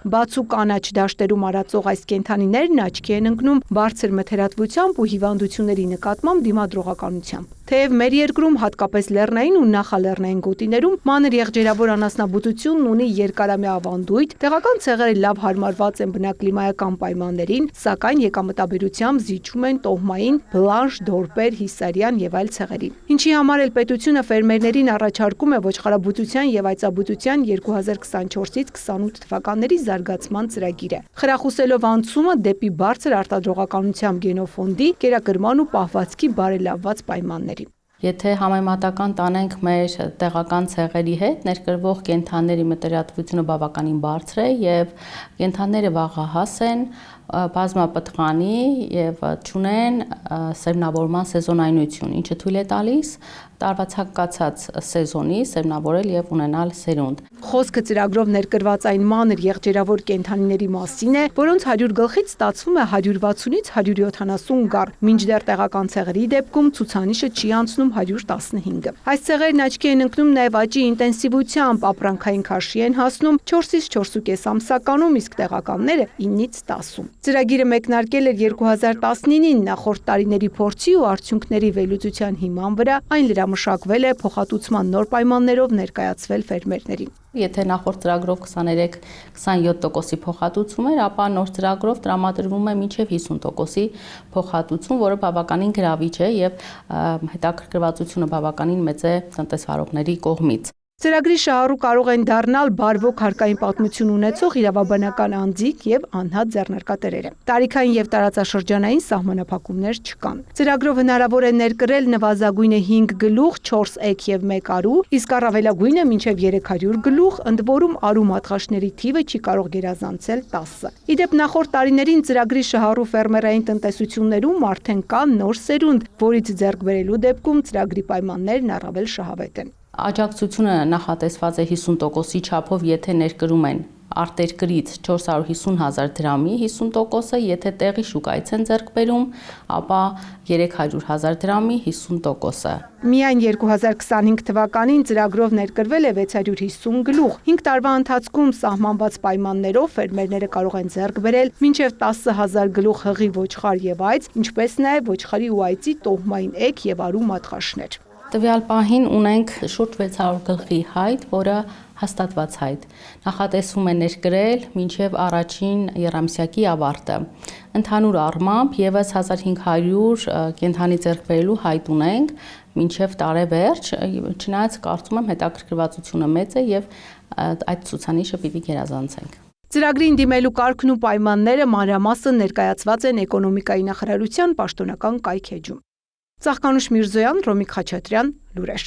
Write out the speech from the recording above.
Բաց ու կանաչ դաշտերում արածող այս կենդանիներն աչքի են ընկնում բարձր մթերատվությամբ ու հիվանդությունների նկատմամբ դիմադրողականությամբ։ Թեև մեր երկրում հատկապես լեռնային ու նախալեռնային գոտիներում մանր եղջերավոր անասնաբուծությունն ունի երկարամյա ավանդույթ, տեղական ցեղերը լավ հարմարված են բնակլիմայական պայմաններին, սակայն եկամտաբերությամբ զիջում են տոհմային, բլանշ, դորպեր, հիսարյան եւ այլ ցեղերի։ Ինչի համար էլ պետությունը ֆերմերներին առաջարկում է ոչխարաբուծության եւ այծաբուծության 2024-ից 28 թվականների զարգացման ծրագիրը, խրախուսելով անցումը դեպի բարձր արտադրողականությամբ գենոֆոնդի, կերակրման ու պահվածքի բարելավված պայմանների։ Եթե համեմատական տանենք մեր տեղական ցեղերի հետ, ներկրվող կենդանների մտերատվությունը բավականին բարձր է եւ կենդանները վաղահաս են, բազմապտղանի եւ չունեն սերմնավորման սեզոնայնություն, ինչը թույլ է տալիս տարվա ցանկացած սեզոնի սերմնավորել եւ ունենալ սերունդ։ Խոսքը ծրագրով ներկրված այն մանր եղջերավոր կենդանիների մասին է, որոնց 100 գլխից ստացվում է 160-ից 170 գառ, մինչդեռ տեղական ցեղերի դեպքում ցուցանիշը չի անցնում 115-ը։ Այս ցեղերն աչքի են ընկնում նաեւ աճի ինտենսիվությամբ, ապրանքային քաշի են հասնում 4-ից 4.5 ամսականում, իսկ տեղականները 9-ից 10-ում։ Ծրագիրը մեկնարկել էր 2019-ին նախորդ տարիների փորձի ու արդյունքների վերլուծության հիման վրա, այն լրամշակվել է փոխհատուցման նոր պայմաններով ներկայացվել ֆերմերներին։ Եթե նախորդ ծրագրով 23-27%-ի փոխհատուցում էր, ապա նոր ծրագրով տրամադրվում է մինչև 50%-ի փոխհատուցում, որը բավականին գրավիչ է եւ հետաքրքրվածությունը բավականին մեծ է տնտեսվարողների կողմից։ Ծրագրի շահառու կարող են դառնալ բարվոք հարկային պատմություն ունեցող իրավաբանական անձիկ եւ անհատ ձեռնարկատերերը։ Տարիքային եւ տարածաշրջանային սահմանափակումներ չկան։ Ծրագրով հնարավոր է ներկրել նվազագույնը 5 գլուխ, 4 էգ եւ 1 արու, իսկ առավելագույնը մինչեւ 300 գլուխ, ընդ որում արու մատղաշների թիվը չի կարող գերազանցել 10-ը։ Իդեպ նախորդ տարիներին ծրագրի շահառու ֆերմերային տնտեսություններում արդեն կա նոր սերունդ, որից ձեռք բերելու դեպքում ծրագրի պայմաններն առավել շահավետ են։ Աջակցությունը նախատեսված է 50%-ի չափով, եթե ներկրում են արտերկրից 450,000 դրամի 50%-ը, եթե տեղի շուկայից են ձեռք բերում, ապա 300,000 դրամի 50%-ը։ Միայն 2025 թվականին ծրագրով ներկրվել է 650 գլուխ։ 5 տարվա ընթացքում սահմանված պայմաններով ֆերմերները կարող են ձեռք բերել մինչև 10,000 գլուխ հղի ոչխար եւ այծ, ինչպես նաեւ ոչխարի ու այծի տոհմային էգ եւ արու մատղաշներ։ Տվյալ պահին ունենք շուրջ 600 գլխի հայտ, որը հաստատված հայտ։ Նախատեսվում է ներկրել մինչև առաջին եռամսյակի ավարտը։ Ընդհանուր առմամբ եւս 1500 կենդանի ձեռք բերելու հայտ ունենք մինչև տարեվերջ, չնայած կարծում եմ հետաքրքրվածությունը մեծ է եւ այդ ցուցանիշը պիտի գերազանցենք։ Ծրագրին դիմելու կարգն ու պայմանները մանրամասն ներկայացված են էկոնոմիկայի նախարարության պաշտոնական կայքէջում։ Ծաղկանուշ Միրզոյան, Ռոմիկ Խաչատրյան, լուրեր։